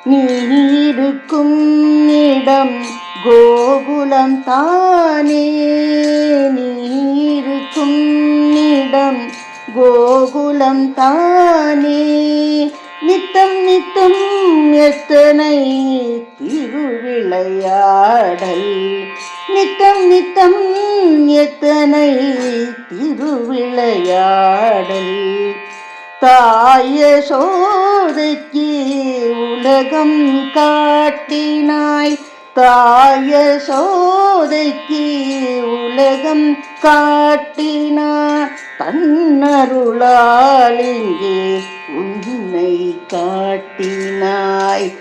நீ இருக்கும் இடம் கோகுலம் தானே. நீ இருக்கும் இடம் கோகுலம் தானே. நித்தம் நித்தம் எத்தனை திருவிளையாடல். நித்தம் நித்தம் எத்தனை திருவிளையாடல். தாய சோதைக்கு உலகம் காட்டினாய். தாய சோதைக்கு உலகம் காட்டினாய். தன்னருளால் இங்கே உன்னை காட்டினாய்.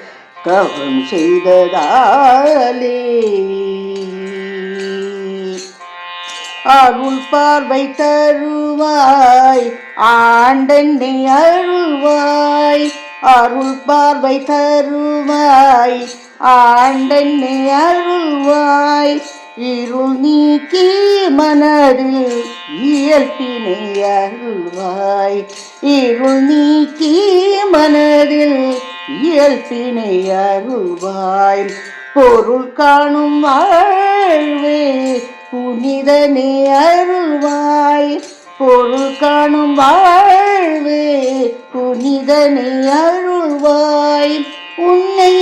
தவம் செய்ததாலே அருள் பார்வை தருவாய். ஆண்டென்னை அருள்வாய். அருள் பார்வை தருவாய். ஆண்டென்னை அருள்வாய். இருள் நீக்கி மனதில் இயல்பினை அருள்வாய். இருள் நீக்கி மனதில் இயல்பினை அருள்வாய். பொருள் காணும் வாழ்வே புனிதனே அருள்வாய். பொருள் காணும் வாழ்வே புனிதனே அருள்வாய். உன்னை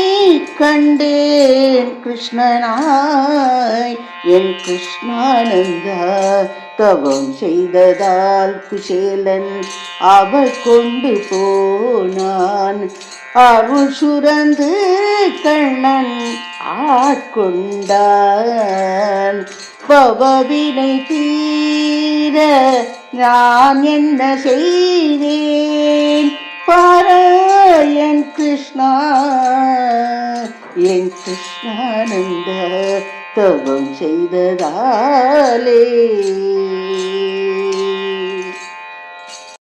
கண்டேன் கிருஷ்ணனாய் என் கிருஷ்ணானந்தா. தவம் செய்ததால் குசேலன் அவள் கொண்டு போனான். அருள் சுரந்து கண்ணன் ஆட்கொண்டான். பவவினை தீர நான் என்ன செய்வேன் பாராயன் கிருஷ்ணா என் கிருஷ்ணானந்த. தவம் செய்ததாலே